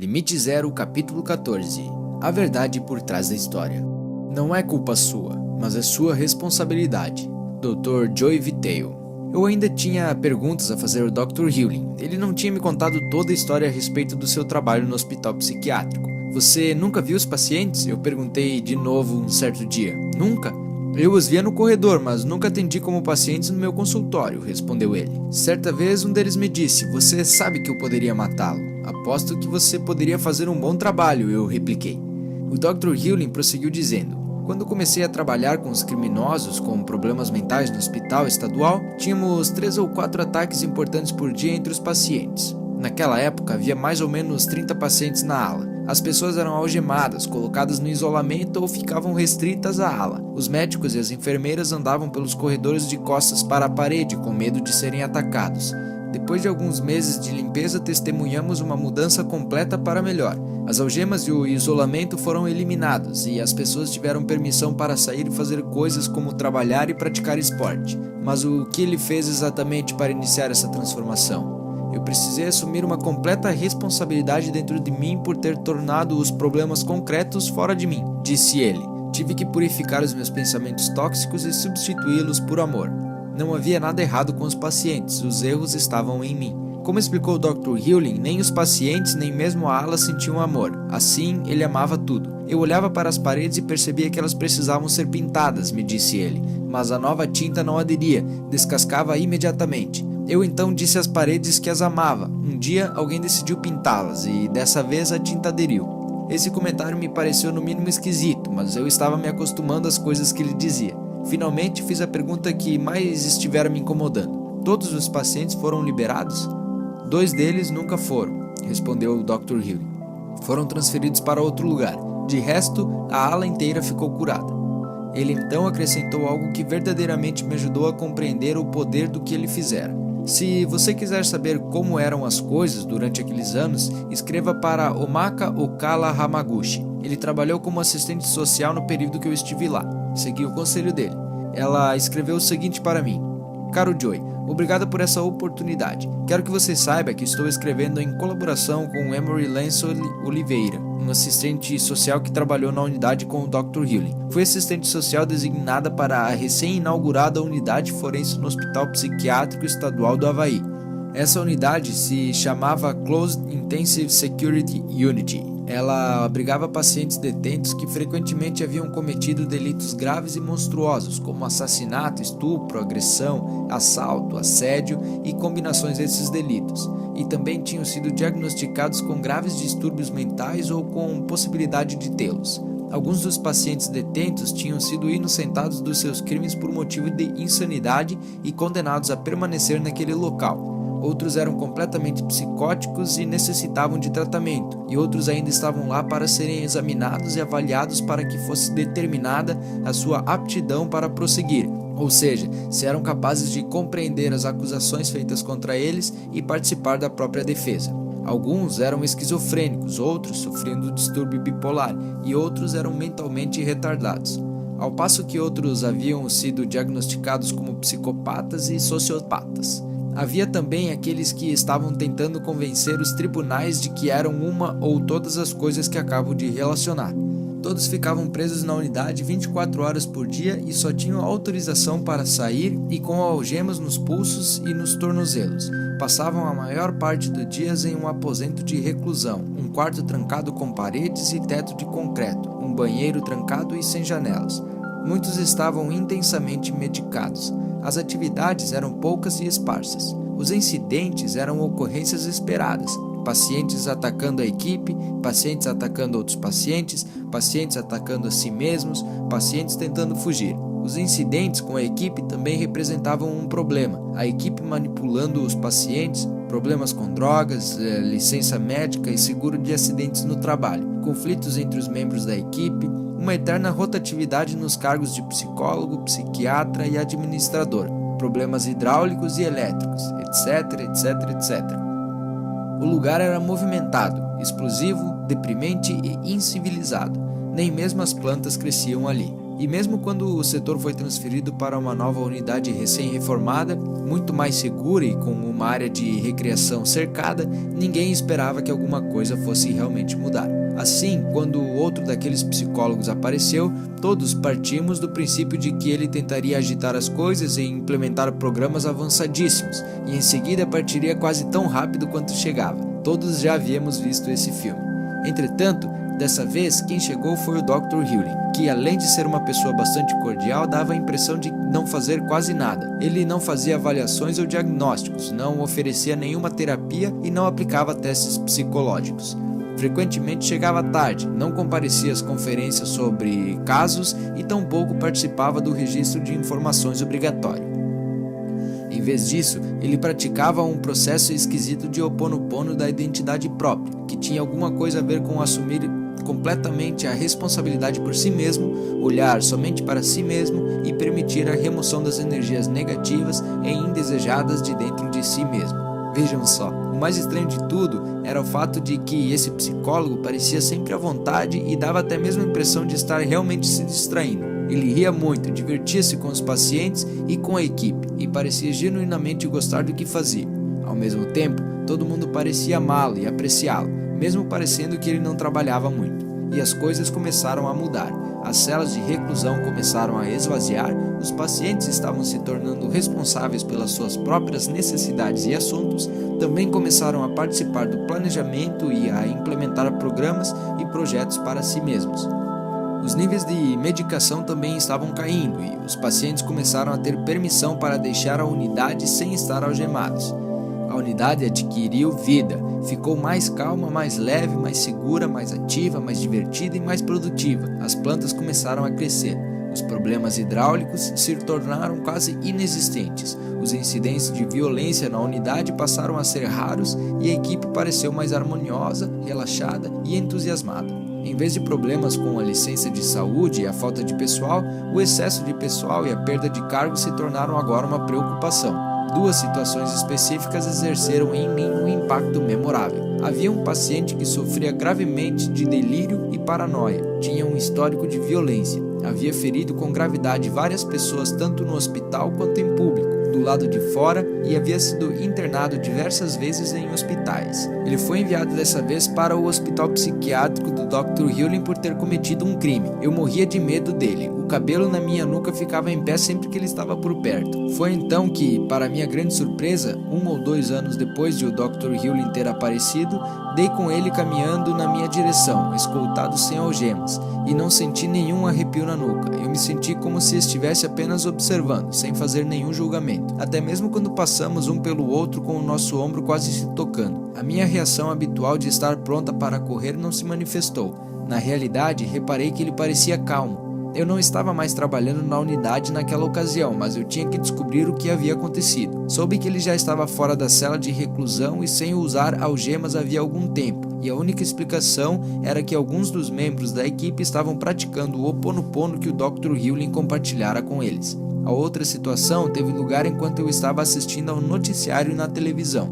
Limite Zero, capítulo 14. A verdade por trás da história. Não é culpa sua, mas é sua responsabilidade. Dr. Joey Vitale. Eu ainda tinha perguntas a fazer ao Dr. Hewling. Ele não tinha me contado toda a história a respeito do seu trabalho no hospital psiquiátrico. Você nunca viu os pacientes? Eu perguntei de novo um certo dia. Nunca? Eu os via no corredor, mas nunca atendi como pacientes no meu consultório, respondeu ele. Certa vez um deles me disse, você sabe que eu poderia matá-lo. Aposto que você poderia fazer um bom trabalho, eu repliquei. O Dr. Hewling prosseguiu dizendo, quando comecei a trabalhar com os criminosos com problemas mentais no hospital estadual, tínhamos 3 ou 4 ataques importantes por dia entre os pacientes. Naquela época havia mais ou menos 30 pacientes na ala. As pessoas eram algemadas, colocadas no isolamento ou ficavam restritas à ala. Os médicos e as enfermeiras andavam pelos corredores de costas para a parede com medo de serem atacados. Depois de alguns meses de limpeza, testemunhamos uma mudança completa para melhor. As algemas e o isolamento foram eliminados e as pessoas tiveram permissão para sair e fazer coisas como trabalhar e praticar esporte. Mas o que ele fez exatamente para iniciar essa transformação? Eu precisei assumir uma completa responsabilidade dentro de mim por ter tornado os problemas concretos fora de mim, disse ele. Tive que purificar os meus pensamentos tóxicos e substituí-los por amor. Não havia nada errado com os pacientes, os erros estavam em mim. Como explicou o Dr. Hewling, nem os pacientes nem mesmo a ala sentiam amor. Assim, ele amava tudo. Eu olhava para as paredes e percebia que elas precisavam ser pintadas, me disse ele. Mas a nova tinta não aderia, descascava imediatamente. Eu então disse às paredes que as amava. Um dia, alguém decidiu pintá-las e dessa vez a tinta aderiu. Esse comentário me pareceu no mínimo esquisito, mas eu estava me acostumando às coisas que ele dizia. Finalmente, fiz a pergunta que mais estivera me incomodando. Todos os pacientes foram liberados? 2 deles nunca foram, respondeu o Dr. Hewling. Foram transferidos para outro lugar. De resto, a ala inteira ficou curada. Ele então acrescentou algo que verdadeiramente me ajudou a compreender o poder do que ele fizera. Se você quiser saber como eram as coisas durante aqueles anos, escreva para Omaka Okala Hamaguchi. Ele trabalhou como assistente social no período que eu estive lá. Segui o conselho dele. Ela escreveu o seguinte para mim. Caro Joey, obrigado por essa oportunidade. Quero que você saiba que estou escrevendo em colaboração com Emery Lenço Oliveira, um assistente social que trabalhou na unidade com o Dr. Hewling. Fui assistente social designada para a recém-inaugurada unidade forense no Hospital Psiquiátrico Estadual do Havaí. Essa unidade se chamava Closed Intensive Security Unit. Ela abrigava pacientes detentos que frequentemente haviam cometido delitos graves e monstruosos, como assassinato, estupro, agressão, assalto, assédio e combinações desses delitos, e também tinham sido diagnosticados com graves distúrbios mentais ou com possibilidade de tê-los. Alguns dos pacientes detentos tinham sido inocentados dos seus crimes por motivo de insanidade e condenados a permanecer naquele local. Outros eram completamente psicóticos e necessitavam de tratamento, e outros ainda estavam lá para serem examinados e avaliados para que fosse determinada a sua aptidão para prosseguir, ou seja, se eram capazes de compreender as acusações feitas contra eles e participar da própria defesa. Alguns eram esquizofrênicos, outros sofrendo distúrbio bipolar e outros eram mentalmente retardados, ao passo que outros haviam sido diagnosticados como psicopatas e sociopatas. Havia também aqueles que estavam tentando convencer os tribunais de que eram uma ou todas as coisas que acabo de relacionar. Todos ficavam presos na unidade 24 horas por dia e só tinham autorização para sair e com algemas nos pulsos e nos tornozelos. Passavam a maior parte do dia em um aposento de reclusão, um quarto trancado com paredes e teto de concreto, um banheiro trancado e sem janelas. Muitos estavam intensamente medicados. As atividades eram poucas e esparsas. Os incidentes eram ocorrências esperadas. Pacientes atacando a equipe, pacientes atacando outros pacientes, pacientes atacando a si mesmos, pacientes tentando fugir. Os incidentes com a equipe também representavam um problema. A equipe manipulando os pacientes, problemas com drogas, licença médica e seguro de acidentes no trabalho, conflitos entre os membros da equipe, uma eterna rotatividade nos cargos de psicólogo, psiquiatra e administrador, problemas hidráulicos e elétricos, etc, etc, etc. O lugar era movimentado, explosivo, deprimente e incivilizado. Nem mesmo as plantas cresciam ali. E mesmo quando o setor foi transferido para uma nova unidade recém-reformada, muito mais segura e com uma área de recreação cercada, ninguém esperava que alguma coisa fosse realmente mudar. Assim, quando outro daqueles psicólogos apareceu, todos partimos do princípio de que ele tentaria agitar as coisas e implementar programas avançadíssimos, e em seguida partiria quase tão rápido quanto chegava. Todos já havíamos visto esse filme. Entretanto, dessa vez, quem chegou foi o Dr. Hewlin, que além de ser uma pessoa bastante cordial, dava a impressão de não fazer quase nada. Ele não fazia avaliações ou diagnósticos, não oferecia nenhuma terapia e não aplicava testes psicológicos. Frequentemente chegava tarde, não comparecia às conferências sobre casos e tampouco participava do registro de informações obrigatório. Em vez disso, ele praticava um processo esquisito de Ho'oponopono da identidade própria, que tinha alguma coisa a ver com assumir completamente a responsabilidade por si mesmo, olhar somente para si mesmo e permitir a remoção das energias negativas e indesejadas de dentro de si mesmo. Vejam só, o mais estranho de tudo era o fato de que esse psicólogo parecia sempre à vontade e dava até mesmo a impressão de estar realmente se distraindo. Ele ria muito, divertia-se com os pacientes e com a equipe, e parecia genuinamente gostar do que fazia. Ao mesmo tempo, todo mundo parecia amá-lo e apreciá-lo, mesmo parecendo que ele não trabalhava muito. E as coisas começaram a mudar. As celas de reclusão começaram a esvaziar, os pacientes estavam se tornando responsáveis pelas suas próprias necessidades e assuntos, também começaram a participar do planejamento e a implementar programas e projetos para si mesmos. Os níveis de medicação também estavam caindo e os pacientes começaram a ter permissão para deixar a unidade sem estar algemados. A unidade adquiriu vida, ficou mais calma, mais leve, mais segura, mais ativa, mais divertida e mais produtiva. As plantas começaram a crescer. Os problemas hidráulicos se tornaram quase inexistentes. Os incidentes de violência na unidade passaram a ser raros e a equipe pareceu mais harmoniosa, relaxada e entusiasmada. Em vez de problemas com a licença de saúde e a falta de pessoal, o excesso de pessoal e a perda de cargos se tornaram agora uma preocupação. Duas situações específicas exerceram em mim um impacto memorável. Havia um paciente que sofria gravemente de delírio e paranoia, tinha um histórico de violência, havia ferido com gravidade várias pessoas tanto no hospital quanto em público, do lado de fora, e havia sido internado diversas vezes em hospitais. Ele foi enviado dessa vez para o hospital psiquiátrico do Dr. Hewlin por ter cometido um crime. Eu morria de medo dele. O cabelo na minha nuca ficava em pé sempre que ele estava por perto. Foi então que, para minha grande surpresa, 1 ou 2 anos depois de o Dr. Hewlin ter aparecido, dei com ele caminhando na minha direção, escoltado sem algemas, e não senti nenhum arrepio na nuca. Eu me senti como se estivesse apenas observando, sem fazer nenhum julgamento. Até mesmo quando passamos um pelo outro com o nosso ombro quase se tocando. A minha reação habitual de estar pronta para correr não se manifestou. Na realidade, reparei que ele parecia calmo. Eu não estava mais trabalhando na unidade naquela ocasião, mas eu tinha que descobrir o que havia acontecido. Soube que ele já estava fora da cela de reclusão e sem usar algemas havia algum tempo, e a única explicação era que alguns dos membros da equipe estavam praticando o Ho'oponopono que o Dr. Hewlin compartilhara com eles. A outra situação teve lugar enquanto eu estava assistindo ao noticiário na televisão.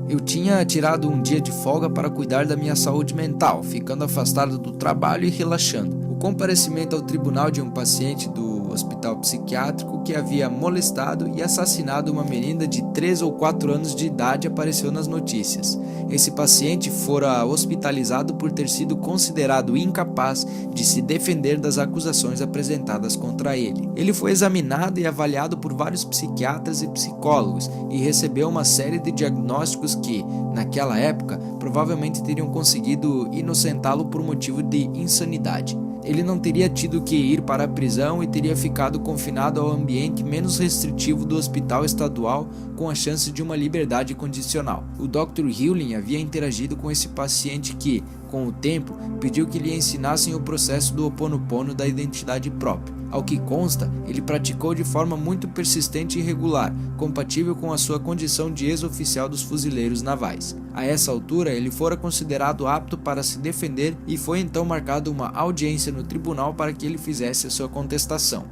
Eu tinha tirado um dia de folga para cuidar da minha saúde mental, ficando afastado do trabalho e relaxando. O comparecimento ao tribunal de um paciente do hospital psiquiátrico que havia molestado e assassinado uma menina de 3 ou 4 anos de idade apareceu nas notícias. Esse paciente fora hospitalizado por ter sido considerado incapaz de se defender das acusações apresentadas contra ele. Ele foi examinado e avaliado por vários psiquiatras e psicólogos e recebeu uma série de diagnósticos que, naquela época, provavelmente teriam conseguido inocentá-lo por motivo de insanidade. Ele não teria tido que ir para a prisão e teria ficado confinado ao ambiente menos restritivo do hospital estadual com a chance de uma liberdade condicional. O Dr. Hewlin havia interagido com esse paciente que, com o tempo, pediu que lhe ensinassem o processo do Ho'oponopono da identidade própria. Ao que consta, ele praticou de forma muito persistente e regular, compatível com a sua condição de ex-oficial dos fuzileiros navais. A essa altura, ele fora considerado apto para se defender e foi então marcada uma audiência no tribunal para que ele fizesse a sua contestação.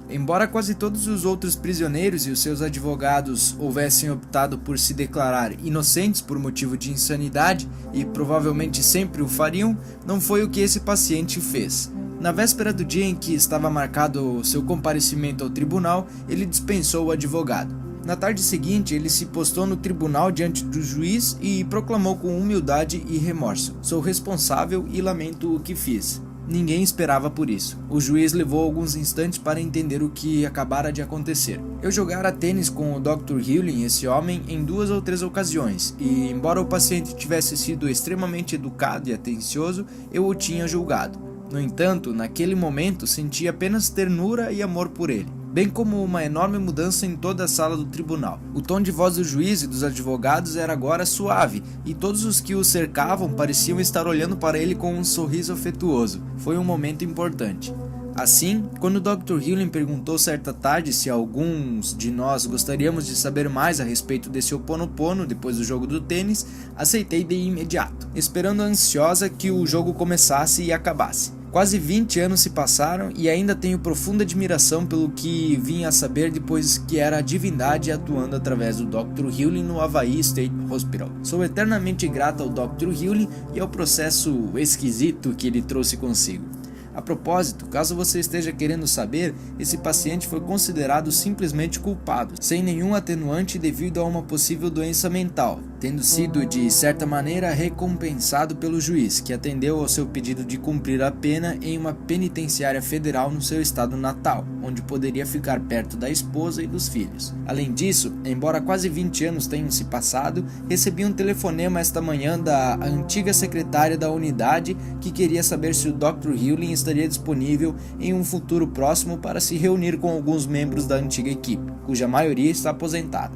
Embora quase todos os outros prisioneiros e os seus advogados houvessem optado por se declarar inocentes por motivo de insanidade, e provavelmente sempre o fariam, não foi o que esse paciente fez. Na véspera do dia em que estava marcado seu comparecimento ao tribunal, ele dispensou o advogado. Na tarde seguinte, ele se postou no tribunal diante do juiz e proclamou com humildade e remorso: "Sou responsável e lamento o que fiz." Ninguém esperava por isso. O juiz levou alguns instantes para entender o que acabara de acontecer. Eu jogara tênis com o Dr. Hewlin, esse homem, em 2 ou 3 ocasiões, e embora o paciente tivesse sido extremamente educado e atencioso, eu o tinha julgado. No entanto, naquele momento, senti apenas ternura e amor por ele, bem como uma enorme mudança em toda a sala do tribunal. O tom de voz do juiz e dos advogados era agora suave, e todos os que o cercavam pareciam estar olhando para ele com um sorriso afetuoso. Foi um momento importante. Assim, quando o Dr. Hewlin perguntou certa tarde se alguns de nós gostaríamos de saber mais a respeito desse Ho'oponopono depois do jogo do tênis, aceitei de imediato, esperando ansiosa que o jogo começasse e acabasse. Quase 20 anos se passaram e ainda tenho profunda admiração pelo que vim a saber depois que era a divindade atuando através do Dr. Hewlin no Hawaii State Hospital. Sou eternamente grato ao Dr. Hewlin e ao processo esquisito que ele trouxe consigo. A propósito, caso você esteja querendo saber, esse paciente foi considerado simplesmente culpado, sem nenhum atenuante devido a uma possível doença mental, tendo sido de certa maneira recompensado pelo juiz, que atendeu ao seu pedido de cumprir a pena em uma penitenciária federal no seu estado natal, onde poderia ficar perto da esposa e dos filhos. Além disso, embora quase 20 anos tenham se passado, recebi um telefonema esta manhã da antiga secretária da unidade que queria saber se o Dr. Hewlin estaria disponível em um futuro próximo para se reunir com alguns membros da antiga equipe, cuja maioria está aposentada.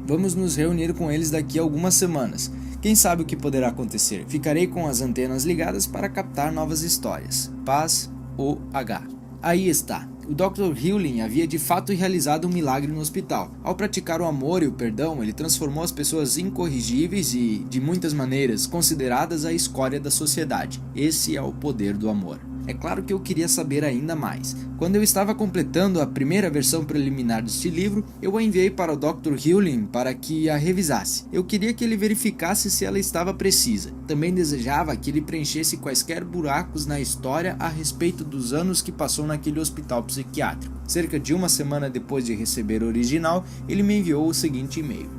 Vamos nos reunir com eles daqui a algumas semanas. Quem sabe o que poderá acontecer? Ficarei com as antenas ligadas para captar novas histórias. Paz, O.H. Aí está. O Dr. Hewlin havia de fato realizado um milagre no hospital. Ao praticar o amor e o perdão, ele transformou as pessoas incorrigíveis e, de muitas maneiras, consideradas a escória da sociedade. Esse é o poder do amor. É claro que eu queria saber ainda mais. Quando eu estava completando a primeira versão preliminar deste livro, eu a enviei para o Dr. Hewlin para que a revisasse. Eu queria que ele verificasse se ela estava precisa. Também desejava que ele preenchesse quaisquer buracos na história a respeito dos anos que passou naquele hospital psiquiátrico. Cerca de uma semana depois de receber o original, ele me enviou o seguinte e-mail: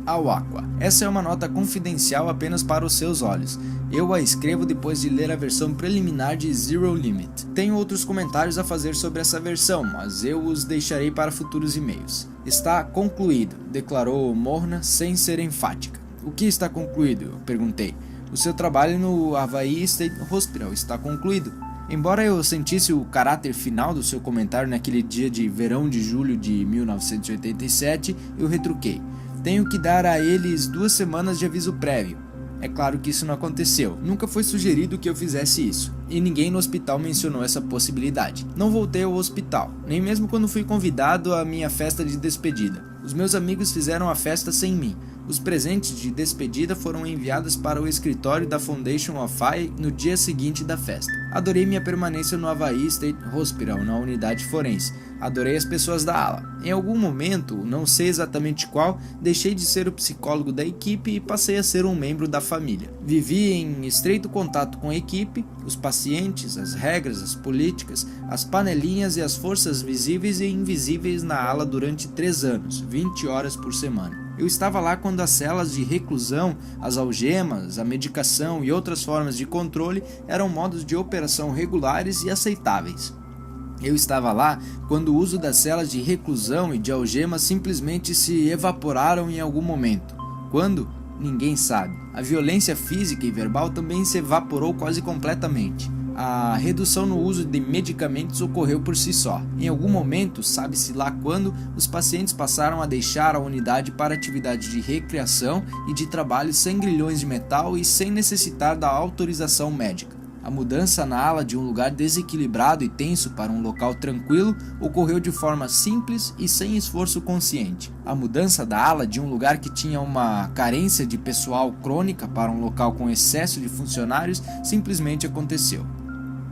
Ao Aqua, essa é uma nota confidencial apenas para os seus olhos. Eu a escrevo depois de ler a versão preliminar de Zero Limit. Tenho outros comentários a fazer sobre essa versão, mas eu os deixarei para futuros e-mails. Está concluído, declarou Morna sem ser enfática. O que está concluído? Eu perguntei. O seu trabalho no Hawaii State Hospital está concluído. Embora eu sentisse o caráter final do seu comentário naquele dia de verão de julho de 1987, eu retruquei. Tenho que dar a eles 2 semanas de aviso prévio. É claro que isso não aconteceu. Nunca foi sugerido que eu fizesse isso. E ninguém no hospital mencionou essa possibilidade. Não voltei ao hospital, nem mesmo quando fui convidado à minha festa de despedida. Os meus amigos fizeram a festa sem mim. Os presentes de despedida foram enviados para o escritório da Foundation of Fire no dia seguinte da festa. Adorei minha permanência no Hawaii State Hospital, na unidade forense. Adorei as pessoas da ala. Em algum momento, não sei exatamente qual, deixei de ser o psicólogo da equipe e passei a ser um membro da família. Vivi em estreito contato com a equipe, os pacientes, as regras, as políticas, as panelinhas e as forças visíveis e invisíveis na ala durante 3 anos, 20 horas por semana. Eu estava lá quando as celas de reclusão, as algemas, a medicação e outras formas de controle eram modos de operação regulares e aceitáveis. Eu estava lá quando o uso das celas de reclusão e de algemas simplesmente se evaporaram em algum momento. Quando? Ninguém sabe. A violência física e verbal também se evaporou quase completamente. A redução no uso de medicamentos ocorreu por si só. Em algum momento, sabe-se lá quando, os pacientes passaram a deixar a unidade para atividades de recreação e de trabalho sem grilhões de metal e sem necessitar da autorização médica. A mudança na ala de um lugar desequilibrado e tenso para um local tranquilo ocorreu de forma simples e sem esforço consciente. A mudança da ala de um lugar que tinha uma carência de pessoal crônica para um local com excesso de funcionários simplesmente aconteceu.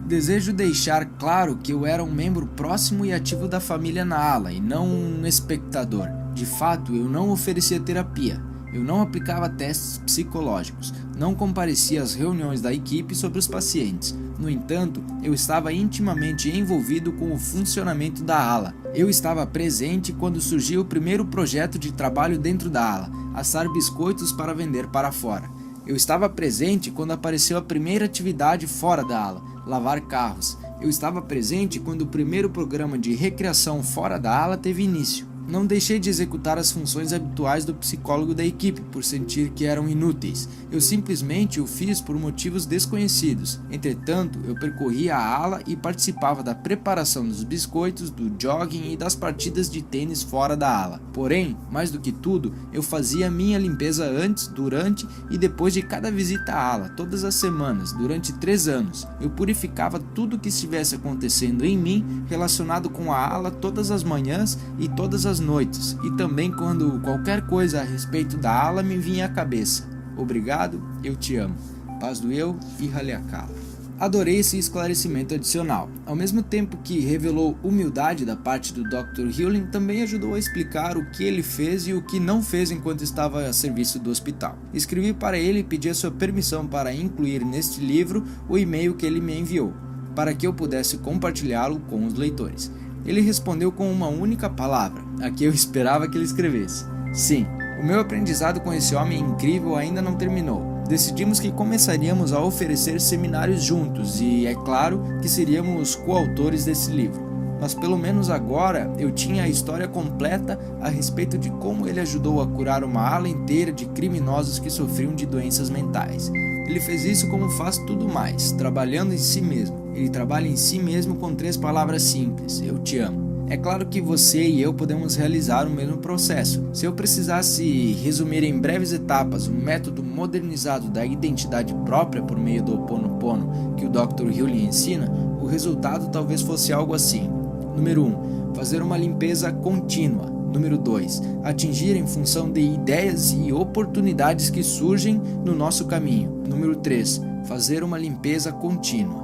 Desejo deixar claro que eu era um membro próximo e ativo da família na ala e não um espectador. De fato, eu não oferecia terapia. Eu não aplicava testes psicológicos, não comparecia às reuniões da equipe sobre os pacientes. No entanto, eu estava intimamente envolvido com o funcionamento da ala. Eu estava presente quando surgiu o primeiro projeto de trabalho dentro da ala, assar biscoitos para vender para fora. Eu estava presente quando apareceu a primeira atividade fora da ala, lavar carros. Eu estava presente quando o primeiro programa de recreação fora da ala teve início. Não deixei de executar as funções habituais do psicólogo da equipe por sentir que eram inúteis. Eu simplesmente o fiz por motivos desconhecidos. Entretanto, eu percorria a ala e participava da preparação dos biscoitos, do jogging e das partidas de tênis fora da ala. Porém, mais do que tudo, eu fazia minha limpeza antes, durante e depois de cada visita à ala, todas as semanas, durante 3 anos. Eu purificava tudo o que estivesse acontecendo em mim relacionado com a ala todas as manhãs e todas as noites, e também quando qualquer coisa a respeito da ala me vinha à cabeça. Obrigado, eu te amo. Paz do eu e Haleakala. Adorei esse esclarecimento adicional. Ao mesmo tempo que revelou humildade da parte do Dr. Hewlin, também ajudou a explicar o que ele fez e o que não fez enquanto estava a serviço do hospital. Escrevi para ele e pedi a sua permissão para incluir neste livro o e-mail que ele me enviou, para que eu pudesse compartilhá-lo com os leitores. Ele respondeu com uma única palavra, a que eu esperava que ele escrevesse. Sim, o meu aprendizado com esse homem incrível ainda não terminou. Decidimos que começaríamos a oferecer seminários juntos e, é claro, que seríamos coautores desse livro. Mas pelo menos agora eu tinha a história completa a respeito de como ele ajudou a curar uma ala inteira de criminosos que sofriam de doenças mentais. Ele fez isso como faz tudo mais, trabalhando em si mesmo. Ele trabalha em si mesmo com 3 palavras simples: eu te amo. É claro que você e eu podemos realizar o mesmo processo. Se eu precisasse resumir em breves etapas um método modernizado da identidade própria por meio do Ho Oponopono que o Dr. Hewlin ensina, o resultado talvez fosse algo assim. Número 1. Fazer uma limpeza contínua. Número 2. Atingir em função de ideias e oportunidades que surgem no nosso caminho. Número 3. Fazer uma limpeza contínua.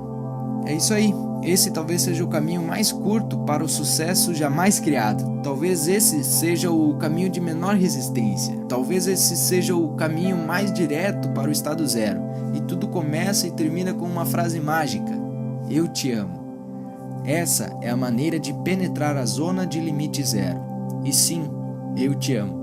É isso aí. Esse talvez seja o caminho mais curto para o sucesso jamais criado. Talvez esse seja o caminho de menor resistência. Talvez esse seja o caminho mais direto para o estado zero. E tudo começa e termina com uma frase mágica: eu te amo. Essa é a maneira de penetrar a zona de limite zero. E sim, eu te amo.